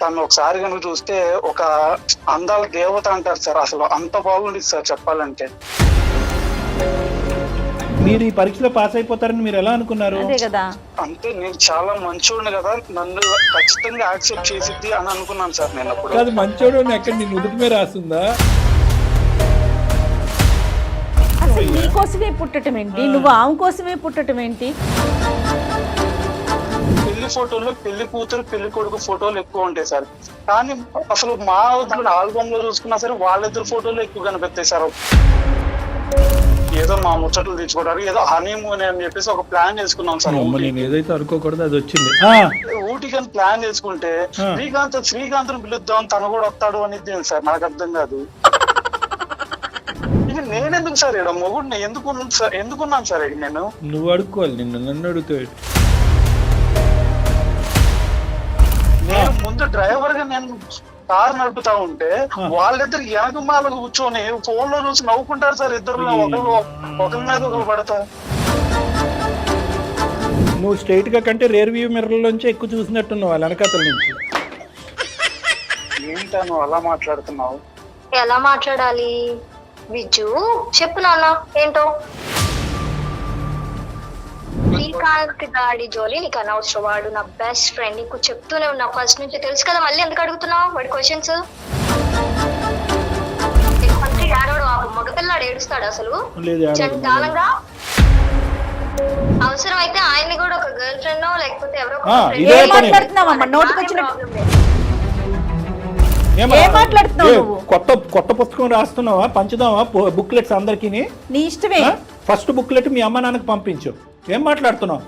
తను ఒకసారి కనుక చూస్తే ఒక అందాల దేవత అంటారు సార్. అసలు అంత బాగుంది సార్ చెప్పాలంటే. మీరు ఈ పరీక్షలో పాస్ అయిపోతారని మీరు ఎలా అనుకున్నారు? అదే కదా, అంటే నేను చాలా మంచోడిని కదా, నన్ను ఖచ్చితంగా యాక్సెప్ట్ చేసిద్ది అని అనుకున్నాను సార్ నేను అప్పుడు. కాదు, మంచోడు ఎక్కడ నీ నుదుటి మీద రాస్తుందా? అసలు నీ కోసమే పుట్టడం ఏంటి, నువ్వు ఆమె కోసమే పుట్టడం ఏంటి? పెళ్లి ఫోటోల్లో పెళ్లి కూతురు పెళ్లి కొడుకు ఫోటోలు ఎక్కువ ఉంటాయి సార్. కానీ అసలు మా ఆల్బమ్ లో చూసుకున్నా సరే వాళ్ళిద్దరు ఫోటోలు ఎక్కువ కనిపిస్తాయి సార్. ఏదో మా ముచ్చట్లు తెచ్చుకోవడానికి ఏదో హనీమూన్ అని చెప్పేసి ఒక ప్లాన్ చేసుకున్నాం సార్. నేను ఏదైతే అనుకోకూడదు అది వచ్చింది. ఊటీకని ప్లాన్ చేసుకుంటే శ్రీకాంత్ పిలుద్దాం తను కూడా వస్తాడు అనేది సార్ నాకు అర్థం కాదు. ఇది నేనెందుకు సార్ ఇక్కడ మొగుడిని ఎందుకున్నాను సార్ ఇక్కడ నేను? నువ్వు అడుక్కోవాలి, నన్ను అడుగుతావు. నేను ముందు డ్రైవర్ గా నేను కారు నడుపుతా ఉంటే వాళ్ళిద్దరు వెనకమాల కూర్చొని ఫోన్ లో చూసి నవ్వుకుంటారు సార్. ఇద్దరు ఒకరి మీద ఒకరు పడతా. నువ్వు స్ట్రైట్ గా కంటే రేర్ వ్యూ మిర్రర్ లోంచి ఎక్కువ చూసినట్టున్నావు వాళ్ళ వెనకాతల నుంచి. ఏంటను అలా మాట్లాడుతున్నావు? ఎలా మాట్లాడాలి విజ్జు చెప్పు నాన్న ఏంటో. శ్రీకాంత్ గాడి జోలి నీకు అనవసరం. వాడు నా బెస్ట్ ఫ్రెండ్, నీకు చెప్తూనే ఉన్నా ఫస్ట్ నుంచి, తెలుసు కదా. మళ్ళీ ఎందుకు అడుగుతున్నావు వాడి క్వశ్చన్స్? ఏడవడు, మగపిల్లాడు ఏడుస్తాడు అసలు చండాలంగా. అవసరం అయితే ఆయన్ని కూడా ఒక గర్ల్ ఫ్రెండ్ లేకపోతే ఎవరో కొత్త పుస్తకం రాస్తున్నావా? పంచుదామా బుక్లెట్స్ అందరికి? నీ ఇష్టమే. ఫస్ట్ బుక్లెట్ మీ అమ్మ నాన్నకి పంపించు. ఏం మాట్లాడుతున్నావు?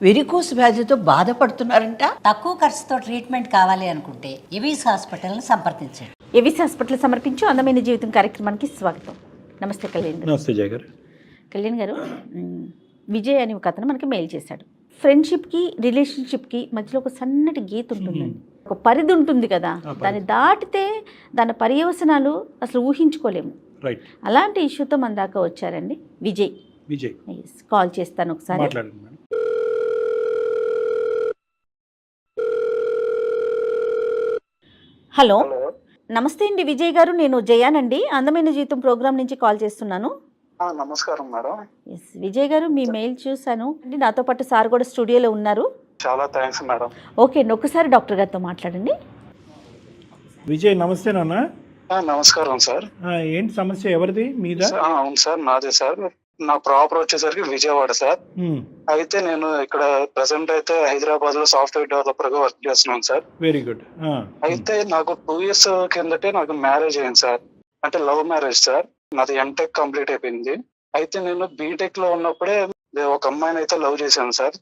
వెరికోస్ వ్యాధితో బాధపడుతున్నారంట. తక్కువ ఖర్చుతో ట్రీట్మెంట్ కావాలి అనుకుంటే ఎవిస్ హాస్పిటల్ని సంప్రదించండి. ఎవిస్ హాస్పిటల్ సమర్పించు అందమైన జీవితం కార్యక్రమానికి స్వాగతం. నమస్తే కళ్యాణ్ గారు. నమస్తే జయ గారు. కళ్యాణ్ గారు, విజయ్ అని ఒక అతను మనకి మెయిల్ చేశాడు. ఫ్రెండ్షిప్కి రిలేషన్షిప్కి మధ్యలో ఒక సన్నటి గీత ఉంటుందండి, ఒక పరిధి ఉంటుంది కదా, దాన్ని దాటితే దాని పర్యవసనాలు అసలు ఊహించుకోలేము. రైట్. అలాంటి ఇష్యూతో మన దాకా వచ్చారండి విజయ్. కాల్ చేస్తాను ఒకసారి. హలో, నమస్తే అండి విజయ్ గారు, నేను జయానండి, అందమైన జీవితం ప్రోగ్రామ్ నుంచి కాల్ చేస్తున్నాను. నమస్కారం మేడం. విజయ్ గారు, మీ మెయిల్ చూశాను. నాతో పాటు సార్ కూడా స్టూడియోలో ఉన్నారు. చాలా థ్యాంక్స్ మేడం. ఓకే, ఒక్కసారి డాక్టర్ గారితో మాట్లాడండి. విజయ్ నమస్తే నాన్న. నమస్కారం సార్. ఏంటి సమస్య, ఎవరిది? మీద? అవును సార్, నాదే సార్. నా ప్రాపర్ వచ్చేసరికి విజయవాడ సార్. అయితే నేను ఇక్కడ ప్రెసెంట్ అయితే హైదరాబాద్ లో సాఫ్ట్వేర్ డెవలపర్ గా వర్క్ చేస్తున్నాను సార్. Very good. అయితే నాకు 2 years కిందటే నాకు మ్యారేజ్ అయింది సార్. అంటే లవ్ మ్యారేజ్ సార్. నాది ఎంటెక్ కంప్లీట్ అయిపోయింది. అయితే నేను బీటెక్ లో ఉన్నప్పుడే ఒక అమ్మాయిని అయితే లవ్ చేశాను sir.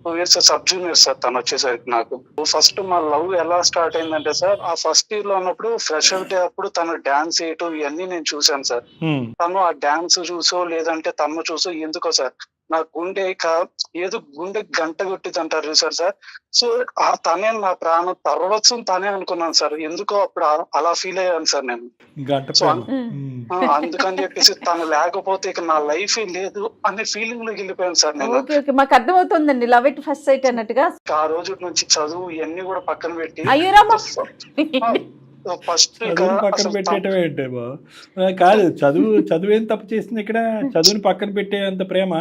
2 years sub junior sir తను వచ్చేసరికి. నాకు ఫస్ట్ మా లవ్ ఎలా స్టార్ట్ అయిందంటే సార్, ఆ ఫస్ట్ ఇయర్ లో ఉన్నప్పుడు ఫ్రెషర్ డే అప్పుడు తను డాన్స్ చేయటం ఇవన్నీ నేను చూశాను సార్. తను ఆ డాన్స్ చూసో లేదంటే తను చూసో ఎందుకో సార్ నా గుండె ఏదో గుండె గంట కొట్టింది అంటారు చూసారు సార్. సో తనే నా ప్రాణం తర్వచ్చు తనే అనుకున్నాను సార్. ఎందుకో అప్పుడు అలా ఫీల్ అయ్యాను సార్ నేను. సో అందుకని చెప్పేసి తను లేకపోతే ఇక నా లైఫ్ లేదు అనే ఫీలింగ్ లోకి వెళ్ళిపోయాను సార్ నేను. మాకు అర్థమవుతుందండి, లవ్ ఎట్ ఫస్ట్ సైట్ అన్నట్టుగా. ఆ రోజు నుంచి చదువు ఇవన్నీ కూడా పక్కన పెట్టి ఫస్ట్ పక్కన పెట్టేయటమే అంటే కాదు. చదువు ఏం తప్పు చేసింది ఇక్కడ? చదువుని పక్కన పెట్టే అంత ప్రేమ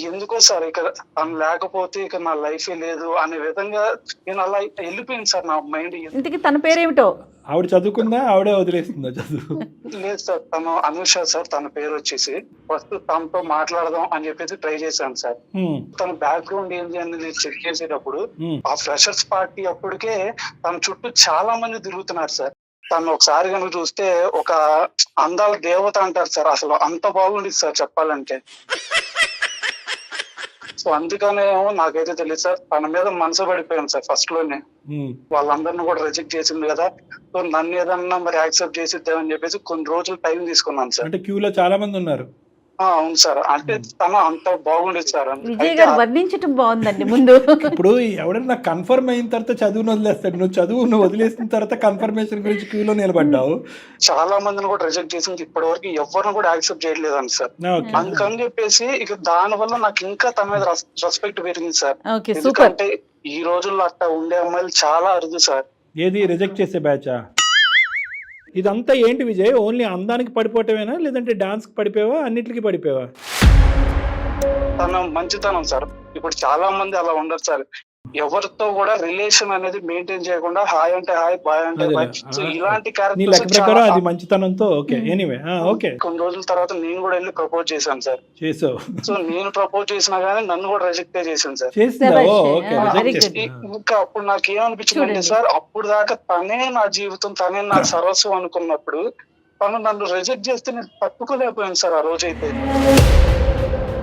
ఎందుకో సార్ ఇక తను లేకపోతే ఇక నా లైఫ్ లేదు అనే విధంగా నేను అలా వెళ్ళిపోయింది సార్ నా మైండ్. ఇంతకీ తన పేరేమిటో? ఆవిడ చదువుకుందా, ఆవిడే వదిలేస్తుందా చదువు? లేదు సార్, తను అనుష సార్. తన పేరు వచ్చేసి ఫస్ట్ తనతో మాట్లాడదాం అని చెప్పేసి ట్రై చేశాను సార్. తన బ్యాక్గ్రౌండ్ ఏంటి అని చెక్ చేసేటప్పుడు ఆ ఫ్రెషర్స్ పార్టీ అప్పటికే తన చుట్టూ చాలా మంది తిరుగుతున్నారు సార్. తను ఒకసారి కనుక చూస్తే ఒక అందాల దేవత అంటారు సార్. అసలు అంత బాగుంది సార్ చెప్పాలంటే. సో అందుకనే నాకైతే తెలియదు సార్, తన మీద మనసు పడిపోయాను సార్ ఫస్ట్ లోనే. వాళ్ళందరినీ కూడా రిజెక్ట్ చేసింది కదా, సో నన్ను ఏదన్నా మరి యాక్సెప్ట్ చేసిద్దామని చెప్పేసి కొన్ని రోజులు టైం తీసుకున్నాను సార్. అంటే క్యూలో చాలా మంది ఉన్నారు. అవును సార్, అంటే తను అంత బాగుండేది సార్. విజయ్ గారు వర్ణించటం బాగుందండి ముందు. ఇప్పుడు ఎవడన్నా కన్ఫర్మ్ అయిన తర్వాత చదువును వదిలేస్తాడు, నువ్వు వదిలేసిన తర్వాత కన్ఫర్మేషన్ గురించి క్యూలో నిలబడ్డావు. చాలా మందిని కూడా రిజెక్ట్ చేసింది, ఇప్పటి వరకు ఎవరిని కూడా యాక్సెప్ట్ చేయలేదండి సార్. అందుకని చెప్పేసి ఇక దాని వల్ల నాకు ఇంకా తన మీద రెస్పెక్ట్ పెరిగింది సార్. ఎందుకంటే ఈ రోజుల్లో అట్లా ఉండే అమ్మాయిలు చాలా అరుదు సార్. ఏది రిజెక్ట్ చేసే బ్యాచా? ఇదంతా ఏంటి విజయ్, ఓన్లీ అందానికి పడిపోవటమేనా లేదంటే డాన్స్ కి పడిపోయావా, అన్నిటికీ పడిపోయావా? తన మంచితనం సార్. ఇప్పుడు చాలా మంది అలా ఉండరు సార్, ఎవరితో కూడా రిలేషన్ అనేది మెయింటైన్ చేయకుండా హాయ్ అంటే హాయ్ బాయ్ అంటే బాయ్. సో ఇలాంటి నీ లెక్క ప్రకారం అది మంచితనంతో ఓకే. Anyway okay. కొన్ని రోజుల తర్వాత నేను కూడా వెళ్ళి ప్రపోజ్ చేశాను సార్. చేసావు? సో నేను ప్రపోజ్ చేసినా గానీ నన్ను కూడా రిజెక్ట్ చేశాను సార్. ఇంకా అప్పుడు నాకు ఏమనిపించింది అంటే సార్, అప్పుడు దాకా తనే నా జీవితం, తనే నా సర్వస్వం అనుకున్నప్పుడు తను నన్ను రిజెక్ట్ చేస్తే నేను తట్టుకోలేకపోయాను సార్ ఆ రోజైతే.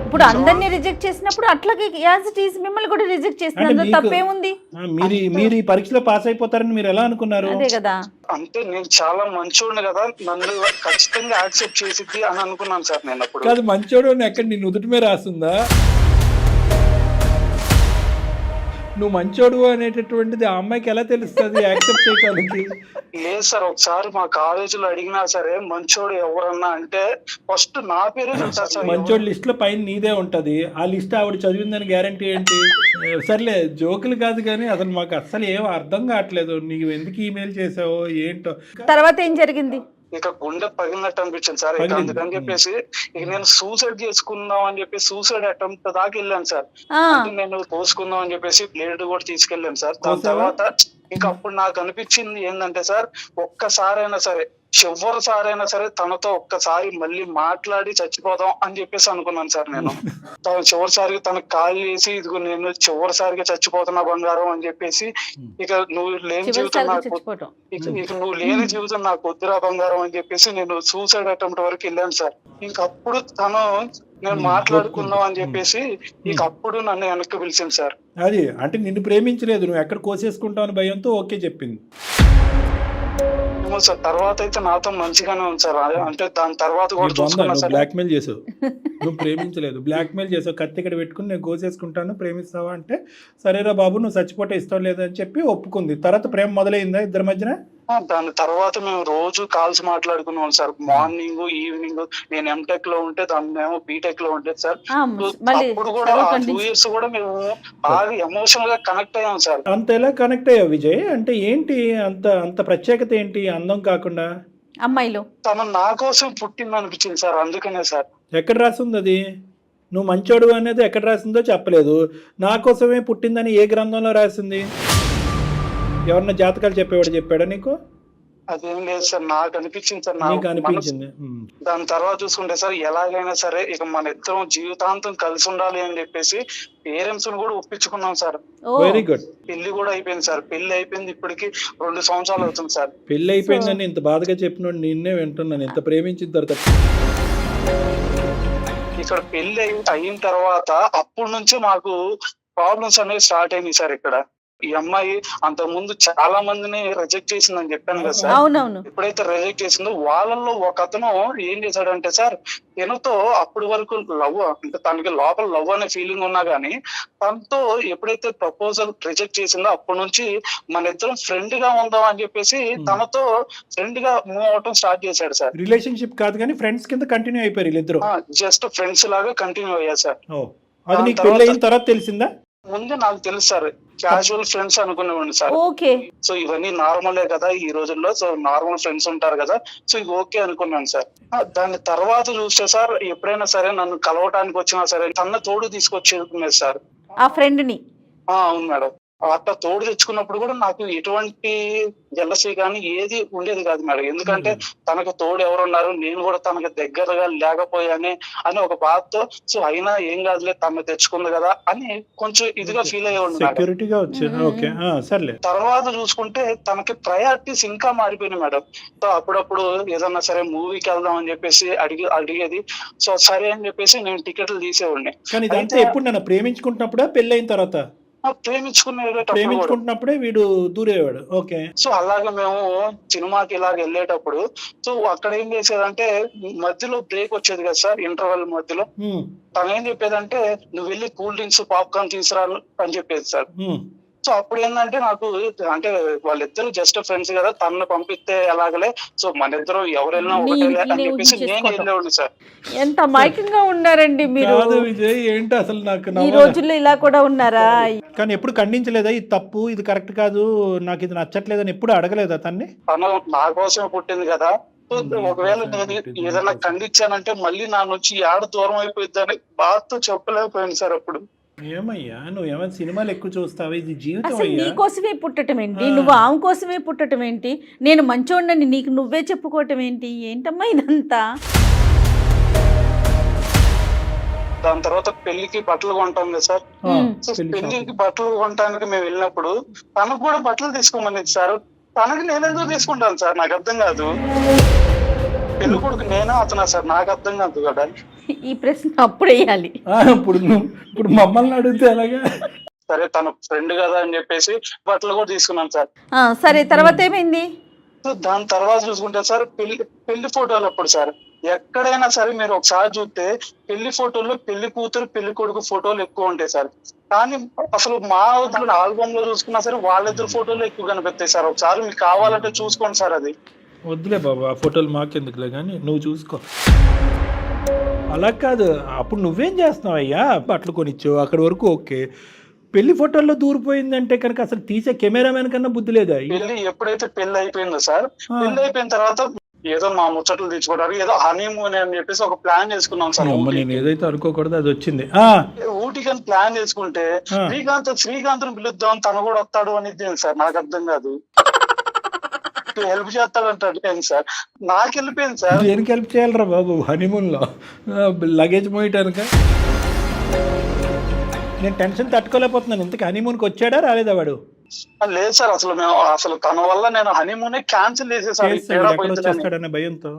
ఇప్పుడు అందరినీ రిజెక్ట్ చేసినప్పుడు అట్లాగే యాజ్ ఇట్ ఈస్ మిమ్మల్ని కూడా రిజెక్ట్ చేసినందులో తప్పేముంది? మీరు ఈ పరీక్షలో పాస్ అయిపోతారని మీరు ఎలా అనుకున్నారు? అదే కదా, అంటే నేను చాలా మంచోడిని కదా, నన్ను ఖచ్చితంగా యాక్సెప్ట్ చేసిద్ది అని అనుకున్నాను సార్ నేను అప్పుడు. కాదు, మంచోడు ఎక్కడ నీ నుదుటి మీద రాస్తుందా? నువ్వు మంచోడు అనేటటువంటిది ఆ అమ్మాయికి ఎలా తెలుస్తుంది యాక్సెప్ట్ చేయడానికి? లేదు సార్, ఒకసారి మా కాలేజీలో అడిగినా సరే మంచోడు ఎవరన్నా అంటే ఫస్ట్ నా పేరే చెప్తారు సార్. మంచోడు లిస్ట్ లో పైన నీదే ఉంటది, ఆ లిస్ట్ ఆవిడ చదివిందని గ్యారంటీ ఏంటి? సర్లే జోకులు కాదు కానీ అసలు మాకు అసలు ఏం అర్థం కావట్లేదు, నీకు ఎందుకు ఈమెయిల్ చేసావో ఏంటో. తర్వాత ఏం జరిగింది? ఇక గుండె పగిలినట్టు అనిపించింది సార్. ఇక అందుకని చెప్పేసి ఇక నేను సూసైడ్ చేసుకుందాం అని చెప్పి సూసైడ్ అటెంప్ట్ దాకా వెళ్ళాను సార్. అంటే నేను పోసుకుందాం అని చెప్పేసి బ్లేడ్ కూడా తీసుకెళ్ళాను సార్. దాని తర్వాత ఇంకా అప్పుడు నాకు అనిపించింది ఏంటంటే సార్, ఒక్కసారైనా సరే చివరిసారైనా సరే తనతో ఒక్కసారి మళ్ళీ మాట్లాడి చచ్చిపోదాం అని చెప్పేసి అనుకున్నాను సార్ నేను. తను చివరిసారిగా తనకు కాల్ చేసి ఇదిగో నేను చివరిసారిగా చచ్చిపోతున్నా బంగారం అని చెప్పేసి, ఇక నువ్వు లేని జీవితం నాకు ఇక నువ్వు లేని జీవితం నాకు వద్దురా బంగారం అని చెప్పేసి నేను సూసైడ్ అటెంప్ట్ వరకు వెళ్ళాను సార్. ఇంకప్పుడు తను నేను మాట్లాడుకుందాం అని చెప్పేసి ఇక అప్పుడు నన్ను వెనక్కి పిలిచింది సార్. అది అంటే నిన్ను ప్రేమించలేదు, నువ్వు ఎక్కడ కోసేసుకుంటావు అని భయంతో ఓకే చెప్పింది సార్. తర్వాత అయితే నాతో మంచిగానే ఉంది సార్. అంటే దాని తర్వాత కూడా చూసుకున్నా సార్. బ్లాక్మెయిల్ చేసావు, నువ్వు ప్రేమించలేదు, బ్లాక్మెయిల్ చేసావు. కత్తి ఇక్కడ పెట్టుకుని నేను కోసేసుకుంటాను ప్రేమిస్తావా అంటే, సరేరా బాబు నువ్వు చచ్చిపోతే ఇష్టం లేదని చెప్పి ఒప్పుకుంది. తర్వాత ప్రేమ మొదలైందా ఇద్దరి మధ్యన? దాని తర్వాత మేము రోజు కాల్స్ మాట్లాడుకున్నాం సార్. మార్నింగ్ ఈవినింగ్ నేను ఎంటెక్ లో ఉంటే తను బీటెక్ లో ఉంటే సార్. అప్పుడు కూడా 2 years కూడా మేము బాగా ఎమోషనల్ గా కనెక్ట్ అయ్యాం సార్. అంత ఎలా కనెక్ట్ అయ్యావు విజయ్? అంటే ఏంటి అంత ప్రత్యేకత ఏంటి అందం కాకుండా? అమ్మాయిలో తను నా కోసం పుట్టింది అనిపించింది సార్, అందుకనే సార్. ఎక్కడ రాసింది అది? నువ్వు మంచోడు అనేది ఎక్కడ రాసిందో చెప్పలేదు, నా కోసమే పుట్టిందని ఏ గ్రంథంలో రాసింది? ఎవరన్నా జాతకాలు చెప్పేవాడు చెప్పాడా నీకు? అదేం లేదు సార్, నాకు అనిపించింది సార్. నాకు అనిపించింది. దాని తర్వాత చూసుకుంటే సార్, ఎలాగైనా సరే ఇక మన ఇద్దరం జీవితాంతం కలిసి ఉండాలి అని చెప్పేసి పేరెంట్స్ కూడా ఒప్పించుకున్నాం సార్. Very good. పెళ్లి కూడా అయిపోయింది సార్. పెళ్లి అయిపోయింది ఇప్పటికి 2 సంవత్సరాలు అవుతుంది సార్. పెళ్లి అయిపోయిందని ఇంత బాధగా చెప్పినోడు నిన్నే వింటున్నాను. ఇంత ప్రేమించిన తర్వాత ఇక్కడ పెళ్లి అయిన తర్వాత అప్పటి నుంచి మాకు ప్రాబ్లమ్స్ అనేవి స్టార్ట్ అయినాయి సార్. ఇక్కడ ఈ అమ్మాయి అంత ముందు చాలా మందిని రిజెక్ట్ చేసిందని చెప్పాను కదా సార్. అవునవును. ఎప్పుడైతే రిజెక్ట్ చేసిందో వాళ్ళల్లో ఒక అతను ఏం చేశాడంటే సార్, తనతో అప్పటి వరకు లవ్, అంటే తనకి లోపల లవ్ అనే ఫీలింగ్ ఉన్నా గానీ తనతో ఎప్పుడైతే ప్రపోజల్ రిజెక్ట్ చేసిందో అప్పటి నుంచి మన ఇద్దరం ఫ్రెండ్ గా ఉందాం అని చెప్పేసి తనతో ఫ్రెండ్ గా మూవ్ అవటం స్టార్ట్ చేశాడు సార్. రిలేషన్షిప్ కాదు కానీ ఫ్రెండ్స్ కింద కంటిన్యూ అయిపోయారు వీళ్ళిద్దరు. జస్ట్ ఫ్రెండ్స్ లాగా కంటిన్యూ అయ్యారు సార్. అది నీకు పెళ్లి అయిన తర్వాత తెలిసిందా? ముందే నాకు తెలుసు సార్, క్యాజువల్ ఫ్రెండ్స్ అనుకునేవాడిని సార్. సో ఇవన్నీ నార్మలే కదా ఈ రోజుల్లో, సో నార్మల్ ఫ్రెండ్స్ ఉంటారు కదా, సో ఇది ఓకే అనుకున్నాను సార్. దాని తర్వాత చూస్తే సార్, ఎప్పుడైనా సరే నన్ను కలవటానికి వచ్చినా సరే తన తోడు తీసుకొచ్చేది సార్ ఆ ఫ్రెండ్ ని. అవును మేడం. అట్లా తోడు తెచ్చుకున్నప్పుడు కూడా నాకు ఎటువంటి జెలసీ కానీ ఏది ఉండేది కాదు మేడం. ఎందుకంటే తనకు తోడు ఎవరున్నారు, నేను కూడా తనకు దగ్గరగా లేకపోయానే అని ఒక బాధతో, సో అయినా ఏం కాదులే తను తెచ్చుకుంది కదా అని కొంచెం ఇదిగా ఫీల్ అయ్యేవాడు. తర్వాత చూసుకుంటే తనకి ప్రయారిటీస్ ఇంకా మారిపోయినాయి మేడం. సో అప్పుడప్పుడు ఏదన్నా సరే మూవీకి వెళ్దాం అని చెప్పేసి అడిగేది. సో సరే అని చెప్పేసి నేను టికెట్లు తీసేవాడిని. ఎప్పుడు నన్ను ప్రేమించుకుంటున్నప్పుడా పెళ్లి అయిన తర్వాత? ప్రేమించుకునేటప్పుడు. ప్రేమించుకుంటున్నప్పుడే వీడు దూరేవాడు. ఓకే. సో అలాగే మేము సినిమాకి ఇలాగ వెళ్ళేటప్పుడు సో అక్కడ ఏం చేసేదంటే మధ్యలో బ్రేక్ వచ్చేది కదా సార్, ఇంటర్వెల్ మధ్యలో తను ఏం చెప్పేదంటే నువ్వు వెళ్ళి కూల్ డ్రింక్స్ పాప్కార్న్ తీసుకురా అని చెప్పేది సార్. సో అప్పుడు ఏంటంటే నాకు అంటే వాళ్ళిద్దరు జస్ట్ ఫ్రెండ్స్ కదా, తనను పంపిస్తే ఎలాగలే, సో మన ఇద్దరు ఎవరైనా ఒకటే అని చెప్పేసి నేను వెళ్ళేవాడిని సార్. ఎంత మైకంగా ఉన్నారండి మీరు. విజయ్ ఏంటి అసలు నాకు ఈ రోజుల్లో ఇలా కూడా ఉన్నారా? కానీ ఎప్పుడు ఖండించలేదా ఇది తప్పు, ఇది కరెక్ట్ కాదు, నాకు ఇది నచ్చట్లేదని ఎప్పుడు అడగలేదా తన్ని? తను నా కోసమే పుట్టింది కదా, ఒకవేళ నేను ఏదైనా ఖండించానంటే మళ్ళీ నా నుంచి ఏడ దూరం అయిపోయిద్దని బాధతో చెప్పలేకపోయింది సార్ అప్పుడు. ఏమయ్యా నువ్వు ఏమైనా సినిమాలు ఎక్కువ చూస్తావా? ఇది జీవితం అసలు అయ్యా. నీ కోసమే పుట్టడం ఏంటి, నువ్వు ఆమె కోసమే పుట్టడం ఏంటి, నేను మంచోడిని నీకు నువ్వే చెప్పుకోవటం ఏంటి, ఏంటమ్మా ఇదంతా? దాని తర్వాత పెళ్లికి బట్టలు కొంటాం కదా సార్. సో పెళ్లికి బట్టలు కొనడానికి మేము వెళ్ళినప్పుడు తనకు కూడా బట్టలు తీసుకోమని సార్. తనకి నేను ఎందుకు తీసుకుంటాను సార్, నాకు అర్థం కాదు. పెళ్లి కొడుకు నేనా అతనా సార్, నాకు అర్థం కాదు కదా. ఈ ప్రశ్న అప్పుడు వేయాలి. ఇప్పుడు మమ్మల్ని అడిగితే ఎలాగా? సరే తన ఫ్రెండ్ కదా అని చెప్పేసి బట్టలు కూడా తీసుకున్నాను సార్. సరే తర్వాత ఏమైంది? సో దాని తర్వాత చూసుకుంటే సార్ పెళ్లి ఫోటోలు అప్పుడు సార్ ఎక్కడైనా సరే మీరు ఒకసారి చూస్తే పెళ్లి ఫోటోల్లో పెళ్లి కూతురు పెళ్లి కొడుకు ఫోటోలు ఎక్కువ ఉంటాయి సార్. కానీ అసలు మా ఆల్బమ్ లో చూసుకున్నా సరే వాళ్ళిద్దరు ఫోటోలు ఎక్కువ కనిపిస్తాయి సార్. ఒకసారి మీకు కావాలంటే చూసుకోండి సార్. అది వద్దులే బాబు, ఆ ఫోటోలు మాకెందుకులే కానీ నువ్వు చూసుకో. అలా కాదు, అప్పుడు నువ్వేం చేస్తున్నావు అయ్యా? బట్టలు కొనిచ్చావు అక్కడి వరకు ఓకే, పెళ్లి ఫోటోల్లో దూరిపోయిందంటే కనుక అసలు తీసే కెమెరామెన్ కన్నా బుద్ధి లేదా? పెళ్లి ఎప్పుడైతే పెళ్లి అయిపోయిందో సార్, పెళ్లి అయిపోయిన తర్వాత ఏదో మా ముచ్చట్లు తెచ్చుకోవడానికి ఏదో హనీమూన్ అని చెప్పేసి ఒక ప్లాన్ చేసుకున్నాం సార్. నేను ఏదైతే అనుకోకూడదు అది వచ్చింది. ఊటీకి అని ప్లాన్ చేసుకుంటే శ్రీకాంత్ పిలుద్దాం తను కూడా వస్తాడు అనేది సార్, నాకు అర్థం కాదు. హెల్ప్ చేస్తాడంటాడు సార్, నాకు వెళ్ళిపోయింది సార్. దేనికి హెల్ప్ చేయాలరా బాబు హనీమూన్ లో? లగేజ్ మోయటానిక? నేను టెన్షన్ తట్టుకోలేకపోతున్నాను. ఇంతకు హనీమూన్కి వచ్చాడా రాలేదా వాడు? లేదు సార్, అసలు తన వల్ల నేను హనీమూనే క్యాన్సిల్ చేసేసాడనే భయంతో.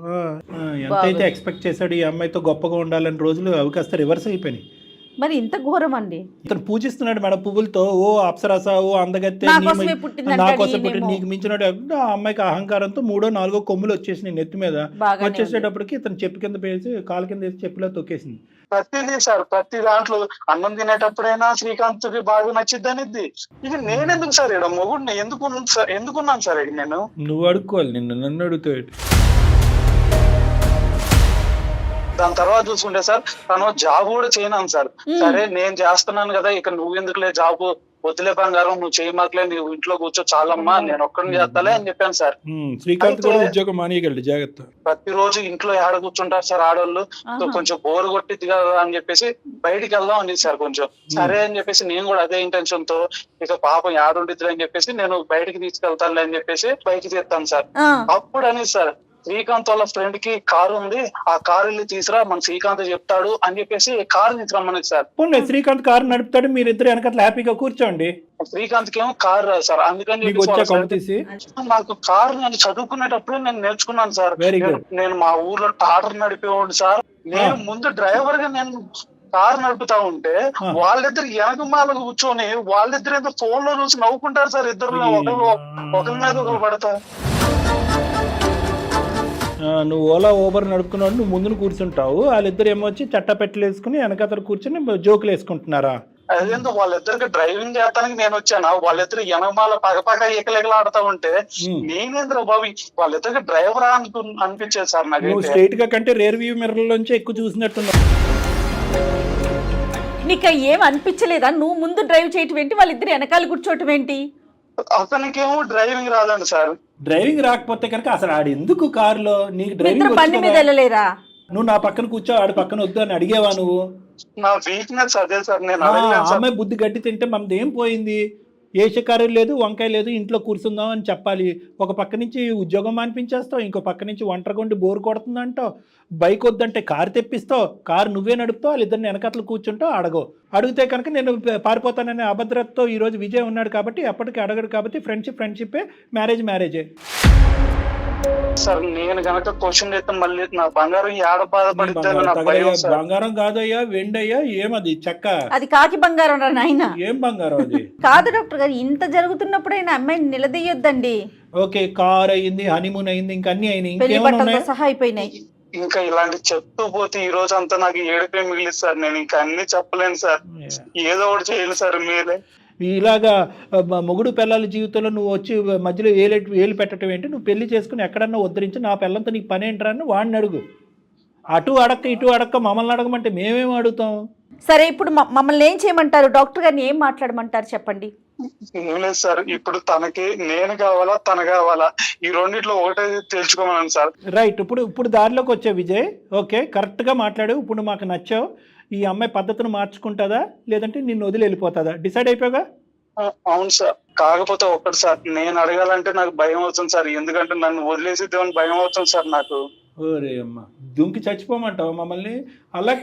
ఎంతైతే ఎక్స్పెక్ట్ చేశాడు ఈ అమ్మాయితో గొప్పగా ఉండాలని రోజులు అవి కాస్త రివర్స్ అయిపోయినాయి. మరి ఇంత ఘోరం అండి. ఇతను పూజిస్తున్నాడు మేడం పువ్వులతో, ఓ అప్సరస, ఓ అందగత్తె, నా కోసం పుట్టి నీకు మించినాడు. ఆ అమ్మాయికి అహంకారంతో 3 4 కొమ్ములు వచ్చేసినాయి నెత్తి మీద. వచ్చేసేటప్పటికి ఇతను చెప్పు కింద వేసి కాలు కింద వేసి చెప్పులో తొక్కేసింది. ప్రతిదీ సార్, ప్రతి దాంట్లో అన్నం తినేటప్పుడైనా శ్రీకాంత్ కి బాగా నచ్చిద్ది అనేది. ఇది నేనెందుకు సార్ ఇక్కడ మొగుడిని ఎందుకున్నాను సార్ ఇక్కడ నేను? నువ్వు అడుక్కోవాలి, నన్ను అడుగుతావు. దాని తర్వాత చూసుకుంటే సార్ తను జాబ్ కూడా చేయను సార్. సరే నేను చేస్తున్నాను కదా, ఇక నువ్వు ఎందుకులే జాబ్, వద్దులే బంగారం నువ్వు చేయమాకలే, నువ్వు ఇంట్లో కూర్చో చాలమ్మా, నేను ఒక్కడిని చేస్తాలే అని చెప్పాను సార్. శ్రీకాంత్ కూడా ఉద్యోగం మానేయగలడు, జాగ్రత్త. ప్రతిరోజు ఇంట్లో ఏడ కూర్చుంటారు సార్ ఆడవాళ్ళు, కొంచెం బోర్ కొట్టిద్ది కదా అని చెప్పేసి బయటికి వెళ్దాం అని సార్ కొంచెం. సరే అని చెప్పేసి నేను కూడా అదే ఇంటెన్షన్ తో ఇక పాపం ఏడుండిద్ది అని చెప్పేసి నేను బయటికి తీసుకెళ్తాను అని చెప్పేసి బయటికి తీస్తాను సార్. అప్పుడు అనేది సార్ శ్రీకాంత్ వాళ్ళ ఫ్రెండ్ కి కారు ఉంది, ఆ కారు వెళ్ళి తీసురా మన శ్రీకాంత్ చెప్తాడు అని చెప్పేసి కారు తీసుకురమ్మని సార్. శ్రీకాంత్ కారు నడుపుతాడు, మీరు ఇద్దరు వెనకట్లా హ్యాపీగా కూర్చోండి. శ్రీకాంత్ కి ఏమో కారు రాదు సార్, అందుకని నాకు కారు నేను చదువుకునేటప్పుడు నేను నేర్చుకున్నాను సార్. నేను మా ఊర్లో టాటర్ నడిపేవాడు సార్. నేను ముందు డ్రైవర్ గా నేను కారు నడుపుతా ఉంటే వాళ్ళిద్దరు వెనకమాల కూర్చొని వాళ్ళిద్దరు ఏదో ఫోన్ లో చూసి నవ్వుకుంటారు సార్. ఇద్దరు ఒకరి మీద ఒకరు పడతా. నువ్వు ఓలా ఊబర్ నడుపుకున్నాడు, నువ్వు ముందును కూర్చుంటావు, వాళ్ళిద్దరు ఏమొచ్చి చట్టపెట్టలు వేసుకుని వెనకతలు కూర్చొని జోకులు వేసుకుంటున్నారా? అదేందో వాళ్ళిద్దరికి డ్రైవింగ్ చేయడానికి నేను వచ్చాను, వాళ్ళిద్దరు వెనకమాల పగపగ ఎకలెగలాడుతా ఉంటే నేనేంద్ర బాబు వాళ్ళిద్దరికి డ్రైవర్ అనిపించేది సార్ నాకు. నువ్వు స్ట్రైట్ గా కంటే రేర్ వ్యూ మిర్రర్ లోంచి ఎక్కువ చూసినట్టున్నావు. నీకు ఏం అనిపించలేదా? నువ్వు ముందు డ్రైవ్ చేయటం ఏంటి, వాళ్ళిద్దరు వెనకాల కూర్చోవటం ఏంటి? అతనికేమో డ్రైవింగ్ రాదండి సార్. డ్రైవింగ్ రాకపోతే కనుక అసలు ఆడు ఎందుకు కారులో? నీకు డ్రైవింగ్ బండి మీద వెళ్ళలేరా? నువ్వు నా పక్కన కూర్చో, ఆడు పక్కన వద్దు అని అడిగేవా నువ్వు? నా వీక్నెస్ అదే సార్. నేను అమ్మాయి బుద్ధి గట్టి తింటే మనది ఏం పోయింది? ఏ షకారు లేదు, వంకాయ లేదు, ఇంట్లో కూర్చుందాం అని చెప్పాలి. ఒక పక్క నుంచి ఉద్యోగం మానిపించేస్తావు, ఇంకో పక్క నుంచి ఒంటరిగొండి బోరు కొడుతుందంటావు, బైక్ వద్దంటే కారు తెప్పిస్తావు, కారు నువ్వే నడుపుతావు, వాళ్ళిద్దరిని వెనకట్లు కూర్చుంటావు. అడిగితే కనుక నేను పారిపోతాననే అభద్రతతో ఈరోజు విజయ్ ఉన్నాడు కాబట్టి ఎప్పటికీ అడగడు కాబట్టి ఫ్రెండ్షిప్పే, మ్యారేజే. సార్ నేను గనక క్వశ్చన్ చేస్తే మళ్ళీ నా బంగారం ఏడ బాధపడిద్దని నా భయం సార్. బంగారం కాదయ్యా, వెండయ్యా, ఏమది చెక్క? అది కాకి బంగారం రా నాయన. ఏం బంగారం అది? కాదు డాక్టర్ గారు, ఇంత జరుగుతున్నప్పుడైనా అమ్మాయిని నిలదీయొద్దండి. ఓకే, కార్ అయింది, హనీమూన్ అయింది, ఇంకా అన్ని అయినాయి, పెళ్లి ఇంకేమైనా బట్టలతో ఉన్నాయా? సహా అయిపోయినాయి. ఇంకా ఇలాంటి చెప్తూ పోతే ఈ రోజు అంతా నాకు ఏడుపే మిగిలింది సార్. నేను ఇంకా అన్ని చెప్పలేను సార్. ఏదో ఒకటి చేయాలి సార్ మీరే. ఇలాగా మొగుడు పిల్లల జీవితంలో నువ్వు వచ్చి మధ్యలో ఏలు పెట్టడం ఏంటి? నువ్వు పెళ్లి చేసుకుని ఎక్కడన్నా ఉద్ధరించి నా పిల్లలతో నీకు పని ఏంటరా అని వాడిని అడుగు. అటు అడక్క ఇటు అడక్క మమ్మల్ని అడగమంటే మేమేం అడుగుతాం? సరే, ఇప్పుడు మమ్మల్ని ఏం చేయమంటారు? డాక్టర్ గారిని ఏం మాట్లాడమంటారు చెప్పండి. ఏం లేదు సార్, ఇప్పుడు తనకి నేను కావాలా తన కావాలా, ఈ రెండిట్లో ఒకటే తెలుసుకోమన్నాను సార్. రైట్, ఇప్పుడు దారిలోకి వచ్చావు విజయ్. ఓకే, కరెక్ట్గా మాట్లాడు. ఇప్పుడు మాకు నచ్చావు. ఈ అమ్మాయి పద్ధతిని మార్చుకుంటుందా లేదంటే నిన్ను వదిలి వెళ్ళిపోతుందా? డిసైడ్ అయిపోయాగా? అవును సార్. కాకపోతే ఒక్కటి సార్, నేను అడగాలంటే నాకు భయం అవుతుంది సార్. ఎందుకంటే నన్ను వదిలేసిద్దామని భయం అవుతుంది సార్ నాకు. ఓరే అమ్మ, దుంకి చచ్చిపోమంటావు మమ్మల్ని? అలా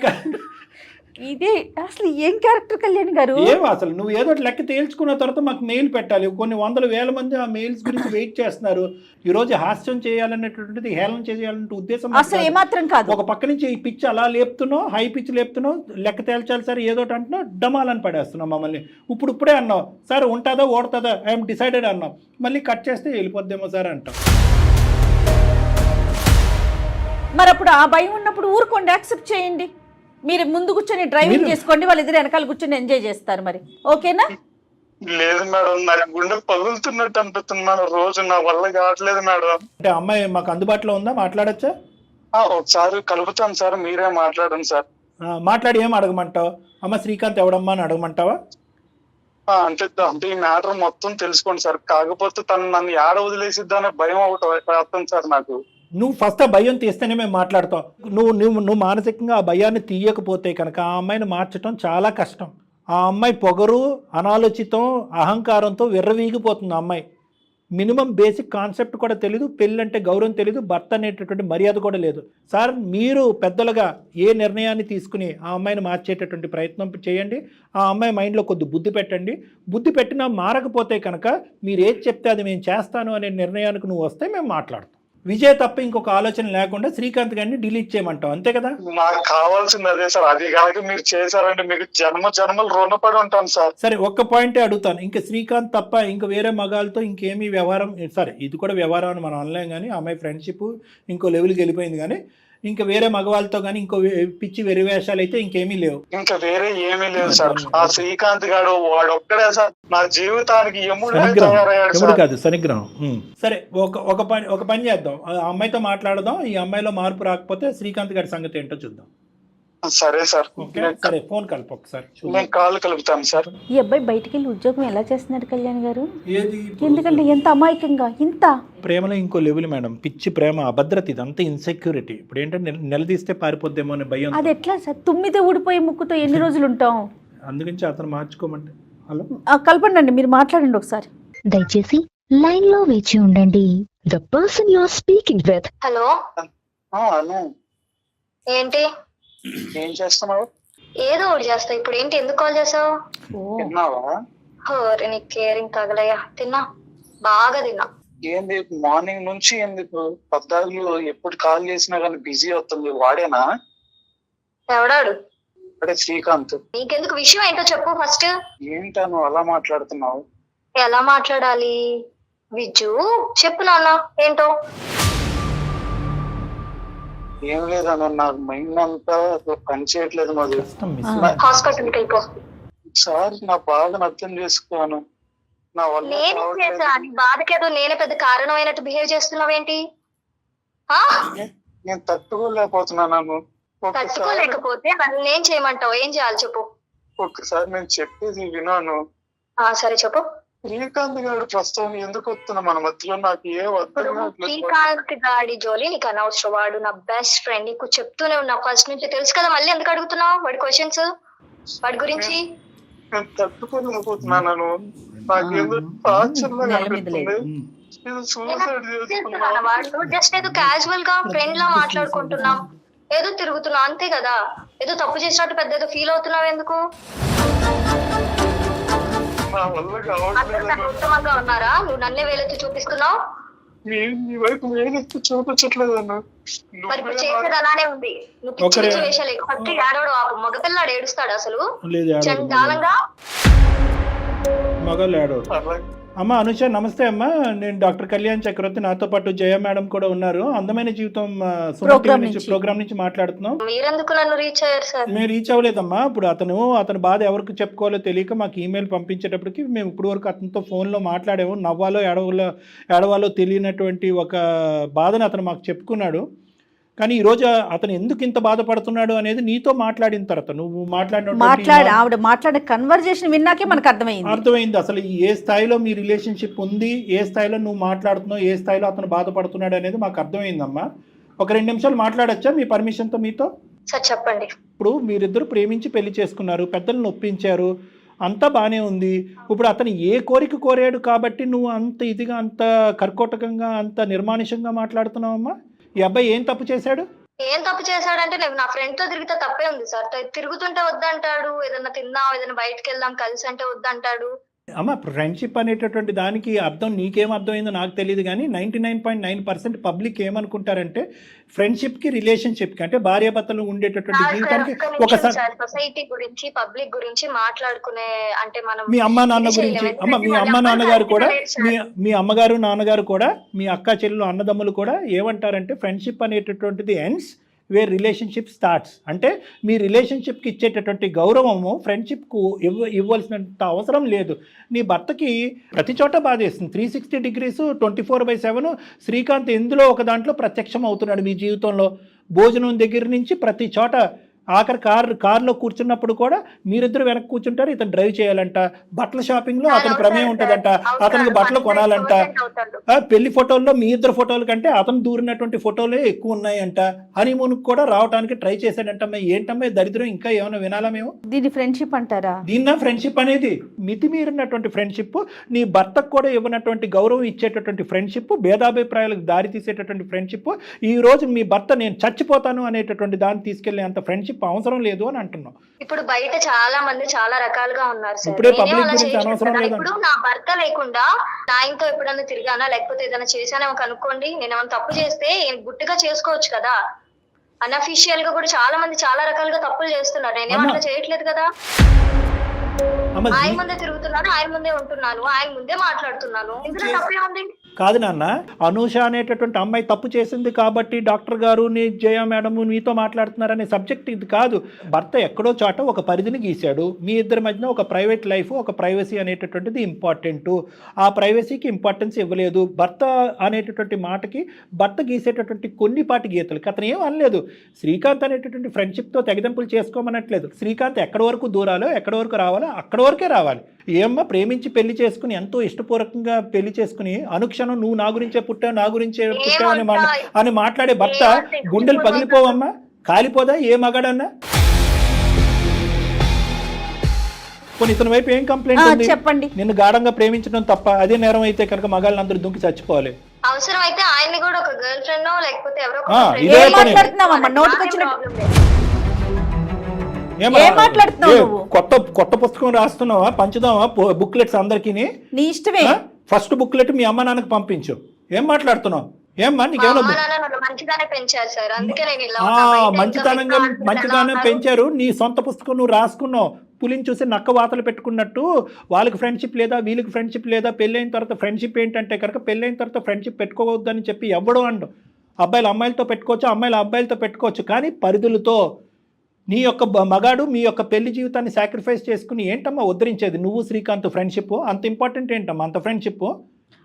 ఇదే అసలు ఏం క్యారెక్టర్ కళ్యాణ్ గారు? ఏం అసలు నువ్వు ఏదో లెక్క తేల్చుకున్న తర్వాత మాకు మెయిల్ పెట్టాలి. కొన్ని వందల వేల మంది ఆ మెయిల్స్ గురించి వెయిట్ చేస్తున్నారు. ఈ రోజు హాస్యం చేయాలనేటువంటిది, హేళన చేయాలనే ఉద్దేశం అసలు ఏమాత్రం కాదు. ఒక పక్క నుంచి ఈ పిచ్ అలా లేపుతున్నావు, హై పిచ్ లేపుతున్నావు, లెక్క తేల్చాలి సార్ ఏదోటి అంటున్నావు, డమాలని పడేస్తున్నావు మమ్మల్ని. ఇప్పుడే అన్నావు సార్ ఉంటుందా ఓడుతుందా ఐఎమ్ డిసైడెడ్ అన్నావు, మళ్ళీ కట్ చేస్తే వెళ్ళిపోద్దేమో సార్ అంటావు. మరి అప్పుడు ఆ భయం ఉన్నప్పుడు ఊరుకోండి, యాక్సెప్ట్ చేయండి. మీరు ముందు కూర్చొని డ్రైవింగ్ చేసుకోండి, వాళ్ళిద్దరు వెనకాల కూర్చొని ఎంజాయ్ చేస్తారు. మరి ఓకేనా? లేదు మేడం, నాకు గుండె పగులుతున్నట్టు అనిపిస్తుంది మేడం. రోజు నా వల్ల కావట్లేదు మేడం. అంటే అమ్మాయి మాకు అందుబాటులో ఉందా? మాట్లాడచ్చా? ఒకసారి కలుపుతాను సార్, మీరే మాట్లాడండి సార్. మాట్లాడి ఏం అడగమంటావు? అమ్మ శ్రీకాంత్ ఎవడమ్మా అని అడగమంటావా? అంటే ఈ మ్యాటర్ మొత్తం తెలుసుకోండి సార్. కాకపోతే తను నన్ను ఏడ వదిలేసిద్దానే భయం ఒకటి వస్తుంది సార్ నాకు. నువ్వు ఫస్ట్ ఆ భయం తీస్తేనే మేము మాట్లాడతాం. నువ్వు మానసికంగా ఆ భయాన్ని తీయకపోతే కనుక ఆ అమ్మాయిని మార్చడం చాలా కష్టం. ఆ అమ్మాయి పొగరు, అనాలోచితం, అహంకారంతో విర్రవీగిపోతుంది. ఆ అమ్మాయి మినిమం బేసిక్ కాన్సెప్ట్ కూడా తెలీదు, పెళ్ళంటే గౌరవం తెలీదు, భర్త అనేటటువంటి మర్యాద కూడా లేదు. సార్ మీరు పెద్దలుగా ఏ నిర్ణయాన్ని తీసుకుని ఆ అమ్మాయిని మార్చేటటువంటి ప్రయత్నం చేయండి. ఆ అమ్మాయి మైండ్లో కొద్ది బుద్ధి పెట్టండి. బుద్ధి పెట్టినా మారకపోతే కనుక మీరు ఏది చెప్తే అది మేము చేస్తాను అనే నిర్ణయానికి నువ్వు వస్తే మేము మాట్లాడతాం. విజయ్ తప్ప ఇంకొక ఆలోచన లేకుండా శ్రీకాంత్ గారిని డిలీట్ చేయమంటావు, అంతే కదా? నాకు కావాల్సింది అదే సార్. అది కాక మీరు చేశారంటే మీకు జన్మలు రుణపడి ఉంటాను సార్. సరే, ఒక్క పాయింటే అడుగుతాను. ఇంకా శ్రీకాంత్ తప్ప ఇంకా వేరే మగాళ్ళతో ఇంకేమీ వ్యవహారం? సరే, ఇది కూడా వ్యవహారం అని మనం అనలేం, కానీ అమ్మాయి ఫ్రెండ్షిప్ ఇంకో లెవెల్కి వెళ్ళిపోయింది. కానీ ఇంకా వేరే మగవాళ్ళతో కానీ ఇంకో పిచ్చి వెరివేషాలు అయితే ఇంకేమీ లేవు. ఇంకా వేరే ఏమీ లేదు సార్. ఆ శ్రీకాంత్ గారు వాడు ఒక్కడే సార్ నా జీవితానికి ఎముడు కాదు, శనిగ్రహం. సరే, ఒక పని చేద్దాం. ఆ అమ్మాయితో మాట్లాడదాం. ఈ అమ్మాయిలో మార్పు రాకపోతే శ్రీకాంత్ గారి సంగతి ఏంటో చూద్దాం. సరే సార్. సరే, ఫోన్ కలుపు ఒకసారి. నేను కాల్ కలుపుతాను సార్. ఈ అబ్బాయి బయటికి వెళ్ళి ఉద్యోగం ఎలా చేస్తున్నాడు కళ్యాణ్ గారు? ఏది? ఎందుకంటే ఎంత అమాయకంగా, ఇంత ప్రేమలో ఇంకో లెవెల్ మేడం. పిచ్చి ప్రేమ, అభద్రత, ఇదంతా ఇన్సెక్యూరిటీ. ఇప్పుడు ఏంటంటే నిలదీస్తే పారిపోద్దేమో అనే భయం. అది ఎట్లా సార్? తుమ్మితే ఊడిపోయి ముక్కుతో ఎన్ని రోజులు ఉంటాం? అందుగురించి అతను మార్చుకోమంటే. హలో, కలపండి, మీరు మాట్లాడండి ఒకసారి. దయచేసి లైన్ లో వేచి ఉండండి. The person you are speaking with. Hello, ఏంటి ఏం చేస్తున్నావు? ఏదో ఒకటి చేస్తా. ఇప్పుడు ఏంటి, ఎందుకు కాల్ చేసావు? తిన్నావా? నీకు కేరింగ్ తగలయ్యా. తిన్నా, బాగా తిన్నా. ఏంది మార్నింగ్ నుంచి ఎందుకు పద్దాకులు ఎప్పుడు కాల్ చేసినా కానీ బిజీ అవుతుంది? వాడేనా? ఎవడాడు? అదే శ్రీకాంత్. నీకెందుకు? విషయం ఏంటో చెప్పు ఫస్ట్. ఏంటా నువ్వు అలా మాట్లాడుతున్నావు? ఎలా మాట్లాడాలి విజ్జు? చెప్పు నాన్న, ఏంటో. ఏం లేదన్న, నాకు మైండ్ అంతా పని చేయట్లేదు. మరి హాస్పిటల్కి వెళ్ళిపో సార్. నా బాధను అర్థం చేసుకోను. నా వల్ల నేనే చేసా. నీ బాధకేదో నేనే పెద్ద కారణమైనట్టు బిహేవ్ చేస్తున్నావేంటి? నేను తట్టుకోలేకపోతున్నాను. తట్టుకోలేకపోతే నన్ను ఏం చేయమంటావు? ఏం చేయాలి చెప్పు. ఒక్కసారి నేను చెప్పేది వినాను. సరే చెప్పు. శ్రీకాంత్ గారు ప్రస్తుతం ఎందుకు వస్తున్నా మన మధ్యలో? నాకు ఏ శ్రీకాంత్ గాడి జోలి నీకు అనవసరం. వాడు నా బెస్ట్ ఫ్రెండ్. నీకు చెప్తూనే ఉన్నా ఫస్ట్ నుంచి, తెలుసు కదా. మళ్ళీ ఎందుకు అడుగుతున్నావు వాడి క్వశ్చన్స్, వాడి గురించి? నేను తట్టుకోలేకపోతున్నాను. నాకేదో టార్చర్లా అనిపిస్తుంది. వాడు జస్ట్ ఏదో క్యాజువల్ గా ఫ్రెండ్ లా మాట్లాడుకుంటున్నాం, ఏదో తిరుగుతున్నా అంతే కదా. ఏదో తప్పు చేసినట్టు పెద్ద ఏదో ఫీల్ అవుతున్నావు ఎందుకు? నా వల్ల ఉత్తమంగా ఉన్నారా? నువ్వు నన్నే వేలెత్తి చూపిస్తున్నావు. నీ వైపు వేరెత్తి చూపించట్లేదు అన్న. మరి ఇప్పుడు చేసేది అలానే ఉంది. నువ్వు పిచ్చి పిచ్చి వేషాలు ఫస్ట్ ఏడవడం ఆపు. మగపిల్లాడు ఏడుస్తాడు అసలు లేదు చండాలంగా. మగలు ఏడో. అమ్మ అనుష నమస్తే అమ్మ, నేను డాక్టర్ కళ్యాణ్ చక్రవర్తి, నాతో పాటు జయ మేడం కూడా ఉన్నారు. అందమైన జీవితం ప్రోగ్రామ్ నుంచి మాట్లాడుతున్నాం. మీరెందుకు నన్ను రీచ్ అయ్యారు సార్? మేము రీచ్ అవ్వలేదమ్మా. ఇప్పుడు అతని బాధ ఎవరికి చెప్పుకోవాలో తెలియక మాకు ఈమెయిల్ పంపించేటప్పటికి మేము ఇప్పుడు వరకు అతనితో ఫోన్లో మాట్లాడాము. నవ్వాలో ఏడవాలో తెలియనటువంటి ఒక బాధను అతను మాకు చెప్పుకున్నాడు. కానీ ఈరోజు అతను ఎందుకు ఇంత బాధపడుతున్నాడు అనేది నీతో మాట్లాడిన తర్వాత నువ్వు ఆవిడ మాట్లాడే కన్వర్జేషన్ విన్నాకే మనకు అర్థమైంది అసలు ఏ స్థాయిలో మీ రిలేషన్షిప్ ఉంది, ఏ స్థాయిలో నువ్వు మాట్లాడుతున్నావు, ఏ స్థాయిలో అతను బాధపడుతున్నాడు అనేది మాకు అర్థమైందమ్మా. ఒక 2 నిమిషాలు మాట్లాడచ్చా మీ పర్మిషన్తో మీతో? చెప్పండి. ఇప్పుడు మీరిద్దరు ప్రేమించి పెళ్లి చేసుకున్నారు, పెద్దలను ఒప్పించారు, అంతా బాగానే ఉంది. ఇప్పుడు అతను ఏ కోరిక కోరాడు కాబట్టి నువ్వు అంత ఇదిగా, అంత కర్కోటకంగా, అంత నిర్మానుషంగా మాట్లాడుతున్నావమ్మా? ఈ అబ్బాయి ఏం తప్పు చేశాడు? ఏం తప్పు చేశాడంటే నేను నా ఫ్రెండ్ తో తిరిగితే తప్పే ఉంది సార్. తిరుగుతుంటే వద్దంటాడు, ఏదైనా తిందాం, ఏదైనా బయటకు వెళ్దాం కలిసి అంటే వద్దంటాడు. అమ్మ ఫ్రెండ్షిప్ అనేటటువంటి దానికి అర్థం నీకేం అర్థమైందో నాకు తెలియదు, కానీ 99.9% పబ్లిక్ ఏమనుకుంటారంటే ఫ్రెండ్షిప్కి రిలేషన్షిప్కి అంటే భార్యాభర్తలు ఉండేటటువంటి జీవితానికి ఒకసారి సొసైటీ గురించి పబ్లిక్ గురించి మాట్లాడుకునే అంటే మనం మీ అమ్మ నాన్న గురించి మీ అమ్మ నాన్నగారు కూడా మీ అమ్మగారు నాన్నగారు కూడా మీ అక్క చెల్లెలు అన్నదమ్ములు కూడా ఏమంటారంటే ఫ్రెండ్షిప్ అనేటటువంటిది ఎండ్స్ వేర్ రిలేషన్షిప్ స్టార్ట్స్. అంటే మీ రిలేషన్షిప్కి ఇచ్చేటటువంటి గౌరవము ఫ్రెండ్షిప్కు ఇవ్వాల్సినంత అవసరం లేదు. నీ భర్తకి ప్రతి చోట బాధేస్తుంది. 360 degrees 24/7 శ్రీకాంత్ ఎందులో ఒక దాంట్లో ప్రత్యక్షం అవుతున్నాడు మీ జీవితంలో. భోజనం దగ్గర నుంచి ప్రతి చోట, ఆఖరి కారులో కూర్చున్నప్పుడు కూడా మీరిద్దరు వెనక్కి కూర్చుంటారు, ఇతను డ్రైవ్ చేయాలంట. బట్టల షాపింగ్లో అతని ప్రమేయం ఉంటుందంట, అతనికి బట్టలు కొనాలంట. పెళ్లి ఫోటోల్లో మీ ఇద్దరు ఫోటోల కంటే అతను దూరినటువంటి ఫోటోలే ఎక్కువ ఉన్నాయంట. హనీమూన్కి కూడా రావడానికి ట్రై చేశాడంటమ్మా. ఏంటమ్మా దరిద్రం, ఇంకా ఏమైనా వినాలా మేము? దీన్ని ఫ్రెండ్షిప్ అంటారా? దీన్న ఫ్రెండ్షిప్ అనేది మితిమీరినటువంటి ఫ్రెండ్షిప్, నీ భర్తకు కూడా ఇవ్వనటువంటి గౌరవం ఇచ్చేటటువంటి ఫ్రెండ్షిప్, భేదాభిప్రాయాలకు దారి తీసేటటువంటి ఫ్రెండ్షిప్. ఈ రోజు మీ భర్త నేను చచ్చిపోతాను అనేటటువంటి దాన్ని తీసుకెళ్లే అంత ఫ్రెండ్షిప్ అవసరం లేదు అని అంటున్నాం. ఇప్పుడు బయట చాలా మంది చాలా రకాలుగా ఉన్నారు సార్. ఇప్పుడు నా భర్త లేకుండా నా ఇంట్లో ఎప్పుడన్నా తిరిగానా లేకపోతే ఏదైనా చేశానేమో కనుక్కోండి. నేను ఏమైనా తప్పు చేస్తే గుట్టుగా చేసుకోవచ్చు కదా. అన్అఫీషియల్ గా కూడా చాలా మంది చాలా రకాలుగా తప్పులు చేస్తున్నారు. నేనేం అట్లా చేయట్లేదు కదా. ఆయన ముందే తిరుగుతున్నాను, ఆయన ముందే ఉంటున్నాను, ఆయన ముందే మాట్లాడుతున్నాను. ఇందులో తప్పే ఉంది? కాదు నాన్న, అనూష అనేటటువంటి అమ్మాయి తప్పు చేసింది కాబట్టి డాక్టర్ గారు జయ మేడం మీతో మాట్లాడుతున్నారనే సబ్జెక్ట్ ఇది కాదు. భర్త ఎక్కడో చోట ఒక పరిధిని గీశాడు. మీ ఇద్దరి మధ్యన ఒక ప్రైవేట్ లైఫ్, ఒక ప్రైవసీ అనేటటువంటిది ఇంపార్టెంట్. ఆ ప్రైవసీకి ఇంపార్టెన్స్ ఇవ్వలేదు. భర్త అనేటటువంటి మాటకి భర్త గీసేటటువంటి కొన్నిపాటి గీతలకి అతను ఏం అనలేదు. శ్రీకాంత్ అనేటటువంటి ఫ్రెండ్షిప్తో తెగదెంపులు చేసుకోమనట్లేదు. శ్రీకాంత్ ఎక్కడి వరకు దూరాలో, ఎక్కడి వరకు రావాలో అక్కడి వరకే రావాలి. ఏమ్మా ప్రేమించి పెళ్లి చేసుకుని, ఎంతో ఇష్టపూర్వకంగా పెళ్లి చేసుకుని అనుక్షణం నువ్వు నా గురించే పుట్టావు, నా గురించే పుట్టావు అని మాట్లాడే భర్త గుండెలు పగిలిపోవమ్మా, కాలిపోదా ఏ మగాడన్నా? కొన్ని ఇతని వైపు ఏం కంప్లైంట్ ఉంది? చెప్పండి. నిన్ను గాఢంగా ప్రేమించడం తప్ప, అదే నేరం అయితే కనుక మగాళ్ళని అందరూ దుంకి చచ్చిపోవాలి. అవసరం అయితే ఆయన్ని కూడా ఒక గర్ల్ ఫ్రెండ్ లేకపోతే ఎవరో కొత్త పుస్తకం రాస్తున్నావా, పంచుదావా బుక్లెట్స్ అందరికి? నీ ఇష్టమే. ఫస్ట్ బుక్లెట్ మీ అమ్మ నాన్నకి పంపించు. ఏం మాట్లాడుతున్నావు? ఏమ్మా నీకేమో మంచితనంగా పెంచారు. నీ సొంత పుస్తకం నువ్వు రాసుకున్నావు. పులిని చూసి నక్క వాతలు పెట్టుకున్నట్టు వాళ్ళకి ఫ్రెండ్షిప్ లేదా, వీళ్ళకి ఫ్రెండ్షిప్ లేదా. పెళ్ళైన తర్వాత ఫ్రెండ్షిప్ ఏంటంటే కనుక పెళ్ళైన తర్వాత ఫ్రెండ్షిప్ పెట్టుకోవద్దని చెప్పి ఎవ్వడం అండు. అబ్బాయిలు అమ్మాయిలతో పెట్టుకోవచ్చు, అమ్మాయిలు అబ్బాయిలతో పెట్టుకోవచ్చు, కానీ పరిధులతో. నీ యొక్క మగాడు మీ యొక్క పెళ్లి జీవితాన్ని సాక్రిఫైస్ చేసుకుని ఏంటమ్మా ఉద్ధరించేది? నువ్వు శ్రీకాంత్ ఫ్రెండ్షిప్ అంత ఇంపార్టెంట్ ఏంటమ్మా అంత ఫ్రెండ్షిప్?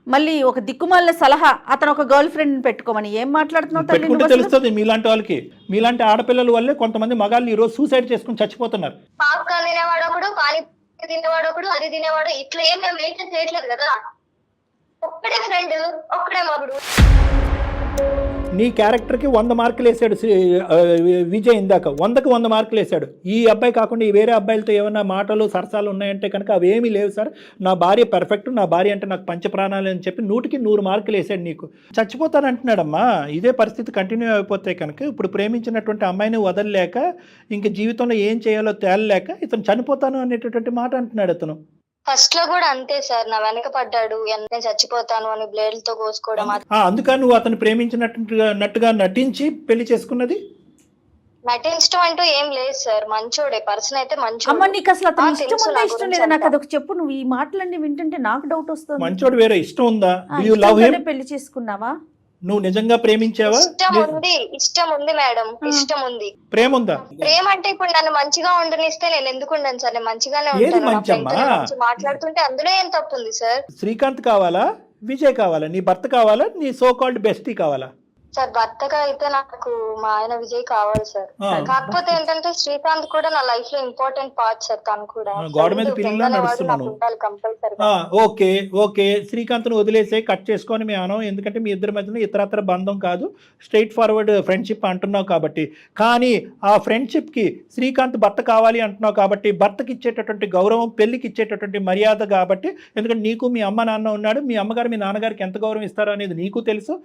మళ్ళీ ఒక దిక్కుమాలిన సలహా, అతను ఒక గర్ల్ ఫ్రెండ్ పెట్టుకోమని ఏం మాట్లాడుతున్నావు? పెట్టుకుంటే తెలుస్తుంది. మీలాంటి వాళ్ళకి, మీలాంటి ఆడపిల్లల వల్లే కొంతమంది మగాళ్ళు ఈ రోజు సూసైడ్ చేసుకుని చచ్చిపోతున్నారు. అది తినేవాడు ఇట్లా ఏం మెయింటైన్ చేయట్లేదు కదా. ఒక్కడే ఫ్రెండ్, ఒక్కడే మగుడు. నీ క్యారెక్టర్కి 100 మార్కులు వేసాడు విజయ్. ఇందాక 100కి 100 మార్కులు వేసాడు. ఈ అబ్బాయి కాకుండా ఈ వేరే అబ్బాయిలతో ఏమన్నా మాటలు సరసాలు ఉన్నాయంటే కనుక అవేమీ లేవు సార్. నా భార్య పర్ఫెక్ట్, నా భార్య అంటే నాకు పంచప్రాణాలు అని చెప్పి 100కి 100 మార్కులు వేసాడు నీకు. చచ్చిపోతానంటున్నాడమ్మా. ఇదే పరిస్థితి కంటిన్యూ అయిపోతే కనుక ఇప్పుడు ప్రేమించినటువంటి అమ్మాయిని వదలలేక, ఇంక జీవితంలో ఏం చేయాలో తేలలేక ఇతను చనిపోతాను అనేటటువంటి మాట అంటున్నాడు అతను. ఫస్ట్ లో కూడా అంతే సార్, నా వెనక పడ్డాడు, నేను చచ్చిపోతాను అని బ్లేడ్లతో కోసుకోవడం. అందుకని నువ్వు అతను ప్రేమించినట్టుగా నటించి పెళ్లి చేసుకున్నది? నటించడం అంటూ ఏం లేదు సార్, మంచోడే, పర్సన్ అయితే అమ్మ మంచోడు. నీకు అసలు అతను ఇష్టం తెలుసు ఉందా నా ఇష్టం గురించి లేదా నాకు అంతా. అదొక చెప్పు. నువ్వు ఈ మాటలన్నీ వింటుంటే నాకు డౌట్ వస్తుంది. మంచోడు వేరే, ఇష్టం ఉందా? ఆ, Do you love him? ఇష్టంతోనే పెళ్లి చేసుకున్నావా? నువ్వు నిజంగా ప్రేమించావా? ఇష్టం ఉంది మేడం, ఇష్టం ఉంది. ప్రేమ ఉందా? ప్రేమ అంటే ఇప్పుడు నన్ను మంచిగా ఉండనిస్తే నేను ఎందుకు ఉండను సార్, నేను మంచిగానే ఏది ఉంటాను. నా మంచమ్మా? friend తో నేను మంచిగా మాట్లాడుతుంటే అందులో ఏం తప్పు ఉంది సార్? శ్రీకాంత్ కావాలా, విజయ్ కావాలా, నీ భర్త కావాలా, నీ సో కాల్డ్ బెస్టీ కావాలా? సార్ భర్తగా అయితే నాకు మా ఆయన విజయ్ కావాలి సార్. ఆ. కాకపోతే ఏంటంటే శ్రీకాంత్ కూడా నా లైఫ్ లో ఇంపార్టెంట్ పార్ట్ సార్. తను కూడా గోడ మీద పిల్లలు నడుస్తున్నాను. కంపల్సరీ. ఓకే శ్రీకాంత్ను వదిలేసే, కట్ చేసుకొని మీ అనం, ఎందుకంటే మీ ఇద్దరి మధ్యన ఇతరత్ర బంధం కాదు, స్ట్రైట్ ఫార్వర్డ్ ఫ్రెండ్షిప్ అంటున్నావు కాబట్టి. కానీ ఆ ఫ్రెండ్షిప్కి శ్రీకాంత్ భర్త కావాలి అంటున్నావు కాబట్టి, భర్తకి ఇచ్చేటటువంటి గౌరవం, పెళ్లికి ఇచ్చేటటువంటి మర్యాద కాబట్టి, ఎందుకంటే నీకు మీ అమ్మ నాన్న ఉన్నాడు, మీ అమ్మగారు మీ నాన్నగారికి ఎంత గౌరవం ఇస్తారో అనేది నీకు తెలుసు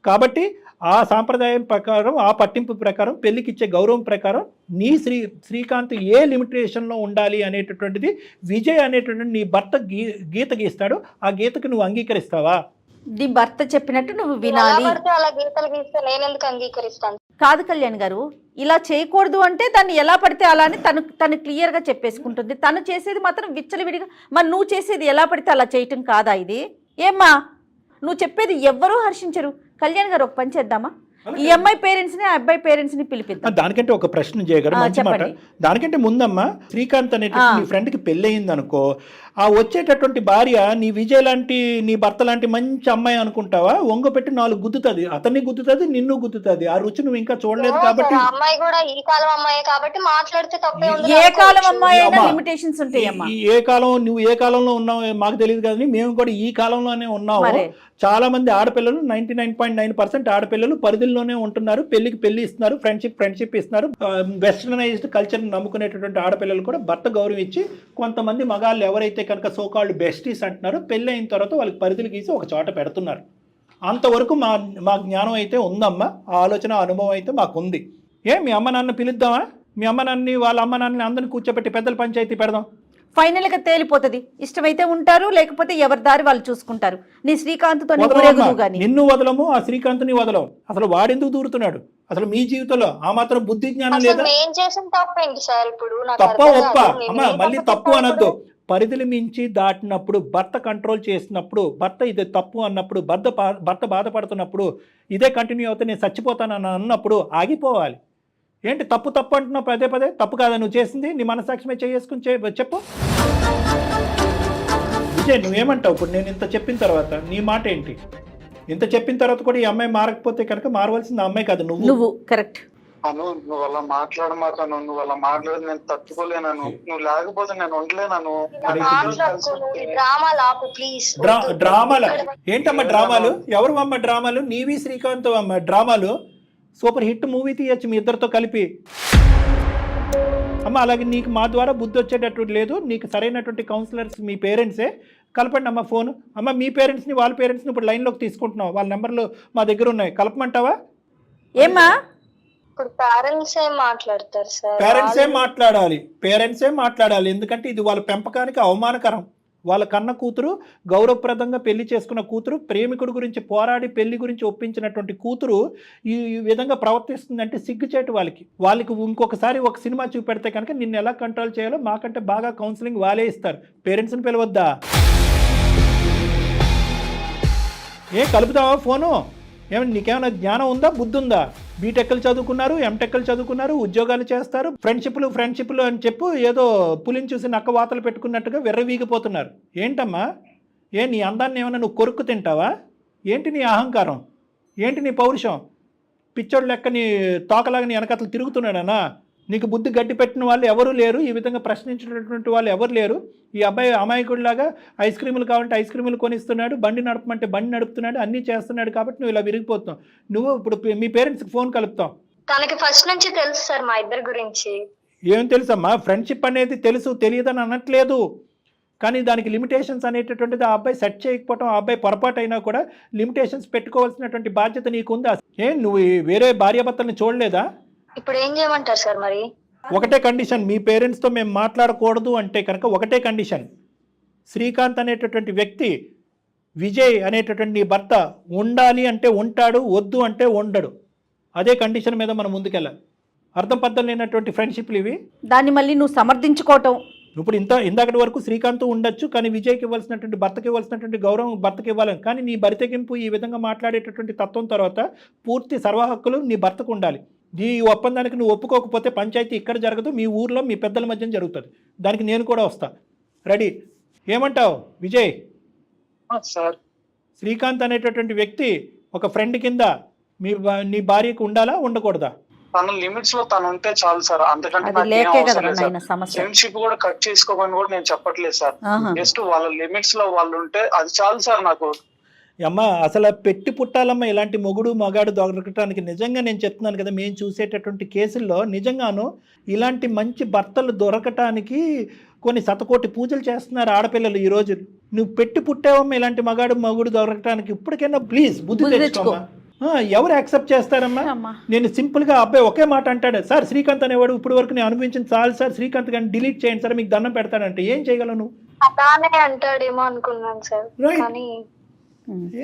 కాబట్టి, ఆ సాంప్రదాయం ప్రకారం, ఆ పట్టింపు ప్రకారం, పెళ్లికి ఇచ్చే గౌరవం ప్రకారం నీ శ్రీకాంత్ ఏ లిమిటేషన్లో ఉండాలి అనేటటువంటిది విజయ్ అనేటటువంటి నీ భర్త గీత గీస్తాడు. ఆ గీతకు నువ్వు అంగీకరిస్తావా? నీ భర్త చెప్పినట్టు నువ్వు వినాలి. అలా గీతలు గీస్తే నేను ఎందుకు అంగీకరిస్తాను? కాదు కళ్యాణ్ గారు, ఇలా చేయకూడదు అంటే దాన్ని ఎలా పడితే అలా అని తను క్లియర్గా చెప్పేసుకుంటుంది. తను చేసేది మాత్రం విచ్చలవిడిగా, మరి నువ్వు చేసేది ఎలా పడితే అలా చేయటం కాదా ఇది? ఏమ్మా నువ్వు చెప్పేది ఎవ్వరూ హర్షించరు. కళ్యాణ్ గారు ఒక పని చేద్దామా, ఈ అమ్మాయి పేరెంట్స్ ని, ఆ అబ్బాయి పేరెంట్స్ ని పిలిపిద్దాం. దానికంటే ఒక ప్రశ్న చేయగలరు, మంచి మాట. దానికంటే ముందమ్మా, శ్రీకాంత్ అనేటువంటి నీ ఫ్రెండ్కి పెళ్ళి అయింది అనుకో, ఆ వచ్చేటటువంటి భార్య నీ విజయ్ లాంటి, నీ భర్త లాంటి మంచి అమ్మాయి అనుకుంటావా? వంగ పెట్టి 4 గుద్దుతుంది, అతన్ని గుద్దుతుంది, నిన్ను గుద్దుతుంది. ఆ రుచి నువ్వు ఇంకా చూడలేదు కాబట్టి. అమ్మాయి కూడా ఈ కాలం అమ్మాయి కాబట్టి మాట్లాడితే తప్పే ఉంది. ఏ కాలం అమ్మాయి అయినా లిమిటేషన్స్ ఉంటాయమ్మా. ఏ కాలం, నువ్వు ఏ కాలంలో ఉన్నావు మాకు తెలియదు కానీ మేము కూడా ఈ కాలంలోనే ఉన్నాము. చాలా మంది ఆడపిల్లలు, 99.9% ఆడపిల్లలు పరిధిలోనే ఉంటున్నారు. పెళ్లి ఇస్తున్నారు, ఫ్రెండ్షిప్ ఇస్తున్నారు. వెస్టర్నైజ్డ్ కల్చర్ నమ్ముకునేటటువంటి ఆడపిల్లలు కూడా భర్త గౌరవం ఇచ్చి, కొంతమంది మగాళ్ళు ఎవరైతే కనుక సో కాల్డ్ బెస్టీస్ అంటున్నారు, పెళ్ళి అయిన తర్వాత వాళ్ళకి పరిధులు గీసి ఒక చోట పెడుతున్నారు. అంతవరకు మా జ్ఞానం అయితే ఉందమ్మా, ఆ ఆలోచన, అనుభవం అయితే మాకు ఉంది. మీ అమ్మ నాన్న పిలుద్దామా? మీ అమ్మ నాన్నని, వాళ్ళ అమ్మ నాన్నని అందరిని కూర్చోబెట్టి పెద్దల పంచాయతీ పెడదాం. ఫైనల్గా తేలిపోతుంది. ఇష్టమైతే ఉంటారు, లేకపోతే ఎవరి దారి వాళ్ళు చూసుకుంటారు. నీ శ్రీకాంత్తో నిన్ను వదలము, ఆ శ్రీకాంత్ని వదలము. అసలు వాడెందుకు దూరుతున్నాడు అసలు మీ జీవితంలో? ఆ మాత్రం బుద్ధి జ్ఞానం లేదా? తప్ప ఒప్ప అమ్మ, మళ్ళీ తప్పు అనొద్దు. పరిధిని మించి దాటినప్పుడు, భర్త కంట్రోల్ చేసినప్పుడు, భర్త ఇది తప్పు అన్నప్పుడు, భర్త బాధపడుతున్నప్పుడు, ఇదే కంటిన్యూ అవుతే నేను చచ్చిపోతానని అన్నప్పుడు ఆగిపోవాలి. ఏంటి తప్పు అంటున్నావు పదే? తప్పు కాదా నువ్వు చేసింది? నీ మనసాక్షిమే చేసుకుని చెప్పు. విజయ్ నువ్వేమంటావు ఇప్పుడు నేను ఇంత చెప్పిన తర్వాత? నీ మాట ఏంటి? ఇంత చెప్పిన తర్వాత కూడా ఈ అమ్మాయి మారకపోతే కనుక మారవలసింది ఆ అమ్మాయి కాదు, నువ్వు. కరెక్ట్. నువ్వు అలా మాట్లాడమాకను, నువ్వు అలా మాట్లాడదు, నేను తట్టుకోలేను. నువ్వు లేకపోతే నేను ఉండలేను. డ్రామాలు ఏంటమ్మా? డ్రామాలు ఎవరు అమ్మ? డ్రామాలు నీవి శ్రీకాంత్ అమ్మ. డ్రామాలు సూపర్ హిట్ మూవీ తీయచ్చు మీ ఇద్దరితో కలిపి అమ్మ. అలాగే నీకు మా ద్వారా బుద్ధి వచ్చేటట్టు లేదు. నీకు సరైనటువంటి కౌన్సిలర్స్ మీ పేరెంట్సే. కలపండి అమ్మ ఫోన్. అమ్మ మీ పేరెంట్స్ని, వాళ్ళ పేరెంట్స్ని ఇప్పుడు లైన్లోకి తీసుకుంటున్నావు. వాళ్ళ నెంబర్లు మా దగ్గర ఉన్నాయి, కలపమంటావా? ఏమ్మా పేరెంట్సే మాట్లాడాలి. ఎందుకంటే ఇది వాళ్ళ పెంపకానికి అవమానకరం. వాళ్ళ కన్న కూతురు, గౌరవప్రదంగా పెళ్లి చేసుకున్న కూతురు, ప్రేమికుడి గురించి పోరాడి పెళ్లి గురించి ఒప్పించినటువంటి కూతురు ఈ విధంగా ప్రవర్తిస్తుందంటే సిగ్గుచేటు వాళ్ళకి ఇంకొకసారి ఒక సినిమా చూపెడితే కనుక నిన్ను ఎలా కంట్రోల్ చేయాలో మాకంటే బాగా కౌన్సిలింగ్ వాళ్ళే ఇస్తారు. పేరెంట్స్ని పిలవద్దా? కలుపుతావా ఫోను? ఏమన్నా నీకేమైనా జ్ఞానం ఉందా, బుద్ధి ఉందా? బీటెక్లు చదువుకున్నారు, ఎంటెక్లు చదువుకున్నారు, ఉద్యోగాలు చేస్తారు, ఫ్రెండ్షిప్లు అని చెప్పు ఏదో పులిని చూసి నక్క వాతలు పెట్టుకున్నట్టుగా విర్రవీగిపోతున్నారు. ఏంటమ్మా? నీ అందాన్ని ఏమైనా నువ్వు కొరుక్కు తింటావా? ఏంటి నీ అహంకారం? ఏంటి నీ పౌరుషం? పిచ్చోడు లెక్క నీ తోకలాగా నీ వెనకతలు తిరుగుతున్నాడనా? నీకు బుద్ధి గడ్డి పెట్టిన వాళ్ళు ఎవరు లేరు, ఈ విధంగా ప్రశ్నించినటువంటి వాళ్ళు ఎవరు లేరు. ఈ అబ్బాయి అమాయకుడిలాగా ఐస్ క్రీములు కావాలంటే ఐస్ క్రీములు కొనిస్తున్నాడు, బండి నడపమంటే బండి నడుపుతున్నాడు, అన్నీ చేస్తున్నాడు కాబట్టి నువ్వు ఇలా విరిగిపోతున్నావు. నువ్వు ఇప్పుడు మీ పేరెంట్స్కి ఫోన్ కలుపుతావు. తనకి ఫస్ట్ నుంచి తెలుసు సార్ మా ఇద్దరి గురించి. ఏం తెలుసమ్మా? ఫ్రెండ్షిప్ అనేది తెలుసు, తెలియదని అనట్లేదు. కానీ దానికి లిమిటేషన్స్ అనేటటువంటిది ఆ అబ్బాయి సెట్ చేయకపోవటం, ఆ అబ్బాయి పొరపాటు అయినా కూడా లిమిటేషన్స్ పెట్టుకోవాల్సినటువంటి బాధ్యత నీకుందా? నువ్వు వేరే భార్యాభర్తల్ని చూడలేదా? ఇప్పుడు ఏం చేయమంటారు సార్ మరి? ఒకటే కండిషన్, మీ పేరెంట్స్తో మేము మాట్లాడకూడదు అంటే కనుక ఒకటే కండిషన్, శ్రీకాంత్ అనేటటువంటి వ్యక్తి విజయ్ అనేటటువంటి నీ భర్త ఉండాలి అంటే ఉంటాడు, వద్దు అంటే ఉండడు. అదే కండిషన్ మీద మనం ముందుకెళ్ళాలి. అర్థం పద్ధం లేనటువంటి ఫ్రెండ్షిప్లు ఇవి. దాన్ని మళ్ళీ నువ్వు సమర్థించుకోవటం. ఇప్పుడు ఇందాకటి వరకు శ్రీకాంత్ ఉండొచ్చు, కానీ విజయ్కి ఇవ్వాల్సినటువంటి భర్తకి ఇవ్వాల్సినటువంటి గౌరవం భర్తకి ఇవ్వాలని. కానీ నీ బరితెగింపు ఈ విధంగా మాట్లాడేటటువంటి తత్వం తర్వాత పూర్తి సర్వ హక్కులు నీ భర్తకు ఉండాలి. ఈ ఒప్పందానికి నువ్వు ఒప్పుకోకపోతే పంచాయతీ ఇక్కడ జరగదు, మీ ఊర్లో మీ పెద్దల మధ్య జరుగుతుంది. దానికి నేను కూడా వస్తా. రెడీ? ఏమంటావు విజయ్? సార్ శ్రీకాంత్ అనేటటువంటి వ్యక్తి ఒక ఫ్రెండ్ కింద నీ భార్యకు ఉండాలా, ఉండకూడదా? తన లిమిట్స్ లో తను ఉంటే చాలు సార్, అంతకంటే అది లేకే కదా నాయన సమస్య. ఫ్రెండ్షిప్ కూడా కట్ చేసుకోమని కూడా నేను చెప్పట్లేదు సార్. ఆహా. జస్ట్ వాళ్ళ లిమిట్స్ లో వాళ్ళు ఉంటే అది చాలు సార్ నాకు. అమ్మ అసలు పెట్టి పుట్టాలమ్మ ఇలాంటి మొగుడు మగాడు దొరకటానికి. నిజంగా నేను చెప్తున్నాను కదా, మేము చూసేటటువంటి కేసుల్లో నిజంగాను ఇలాంటి మంచి భర్తలు దొరకటానికి కొన్ని శతకోటి పూజలు చేస్తున్నారు ఆడపిల్లలు ఈ రోజు. నువ్వు పెట్టి పుట్టావమ్మ ఇలాంటి మగుడు దొరకటానికి. ఇప్పటికైనా ప్లీజ్ బుద్ధి తెచ్చుకో. ఎవరు యాక్సెప్ట్ చేస్తారమ్మా? అమ్మా. నేను సింపుల్గా అబ్బాయి ఒకే మాట అంటాడు, సార్ శ్రీకాంత్ అనేవాడు ఇప్పుడు వరకు నేను అనిపించింది చాలు సార్, శ్రీకాంత్ కానీ డిలీట్ చేయండి సార్, మీకు దండం పెడతాడంటే ఏం చేయగలవు నువ్వు? అలానే అంటాడేమో అనుకున్నాను సార్. Right. కానీ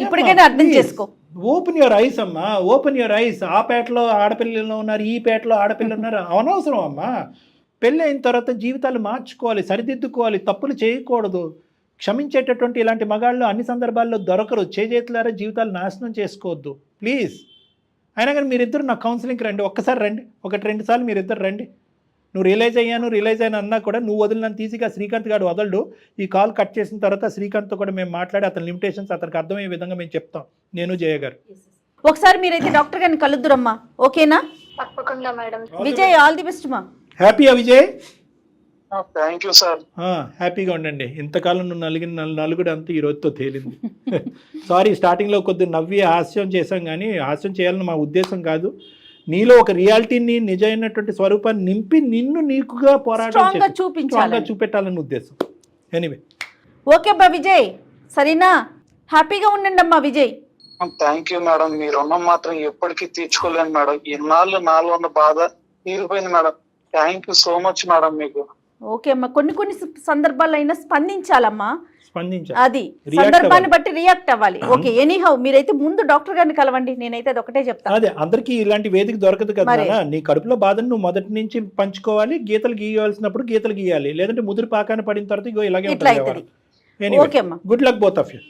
ఇప్పటికైనా అర్థం చేసుకో. ఓపెన్ యువర్ ఐస్ అమ్మా, ఓపెన్ యువర్ ఐస్. ఆ పేటలో ఆడపిల్లలు ఉన్నారు, ఈ పేటలో ఆడపిల్లలు ఉన్నారు. అనవసరం అమ్మా. పెళ్ళి అయిన తర్వాత జీవితాలు మార్చుకోవాలి, సరిదిద్దుకోవాలి, తప్పులు చేయకూడదు. క్షమించేటటువంటి ఇలాంటి మగాళ్ళు అన్ని సందర్భాల్లో దొరకరు. చేతులారా జీవితాలు నాశనం చేసుకోవద్దు ప్లీజ్. అయినా కానీ మీరిద్దరు నా కౌన్సిలింగ్కి రండి, ఒక్కసారి రండి, 1-2 సార్లు మీరిద్దరు రండి. నువ్వు రియలైజ్ అయ్యాను అన్నా కూడా నువ్వు వదిలినంత ఈజీగా శ్రీకాంత్ గారు వదలడు. ఈ కాల్ కట్ చేసిన తర్వాత శ్రీకాంత్తో కూడా మేము మాట్లాడి అతని లిమిటేషన్స్ అతనికి అర్థమయ్యే విధంగా మేము చెప్తాం, నేను జయ గారు. ఒకసారి మీరైతే డాక్టర్ గారిని కలుద్దురమ్మా, ఓకేనా? తప్పకుండా madam. Vijay all the best మా. హ్యాపీయా విజయ్? Thank you sir. హ్యాపీగా ఉండండి. ఇంతకాలం నువ్వు నలుగుడు అంతా ఈ రోజుతో తేలింది. సారీ, స్టార్టింగ్లో కొద్దిగా నవ్వి హాస్యం చేశాం, కానీ హాస్యం చేయాలని మా ఉద్దేశం కాదు. నీలో ఒక రియాలిటీని, నిజమైనటువంటి స్వరూపాన్ని నింపి నిన్ను నీకుగా పోరాటం చూపెట్టాలని ఉద్దేశం. ఎనీవే ఓకే అబ్బా విజయ్, సరేనా? హ్యాపీగా ఉండండి అమ్మా విజయ్. Thank you madam. మీ రుణం మాత్రం ఎప్పటికీ తీర్చుకోలేను మేడం. ఇన్నాళ్ళు నాలో ఉన్న బాధ తీరిపోయింది madam. Thank you so much madam మీకు. ఓకే అమ్మా, కొన్ని సందర్భాల్లో అయినా స్పందించాలమ్మా. అది React సందర్భాన్ని బట్టి రియాక్ట్ అవ్వాలి. ఓకే, ఎనీహౌ మీరైతే ముందు డాక్టర్ గారిని కలవండి. నేనైతే అది ఒకటే చెప్తాను. అదే, అందరికీ ఇలాంటి వేదిక దొరకదు కదా. నీ కడుపులో బాధను నువ్వు మొదటి నుంచి పంచుకోవాలి. గీతలు గీయవలసినప్పుడు గీతలు గీయాలి, లేదంటే ముదురు పాకాన పడిన తర్వాత ఇగో ఇలాగే ఉంటుంది. ఓకే అమ్మా, good luck both of you.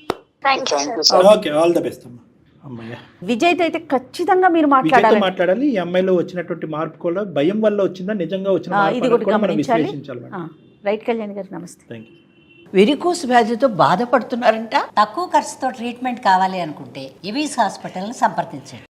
Thank you thank you sir. Sir. Okay, all the best అమ్మా. అమ్మయ్య, విజయ్తో అయితే ఖచ్చితంగా మీరు మాట్లాడాలి. మాట్లాడాలి. ఈ అమ్మాయిలో వచ్చినటువంటి మార్పు కూడా భయం వల్ల వచ్చిందా, నిజంగా వచ్చిన మార్పు ఇది కూడా కూడా మనం గమనించాలి. విశ్లేషించాలి. రైట్ కళ్యాణ్ గారు, నమస్తే. Thank you. వెరికోస్ వ్యాధితో బాధపడుతున్నారంట. తక్కువ ఖర్చుతో ట్రీట్మెంట్ కావాలి అనుకుంటే ఎవిస్ హాస్పిటల్ని సంప్రదించండి.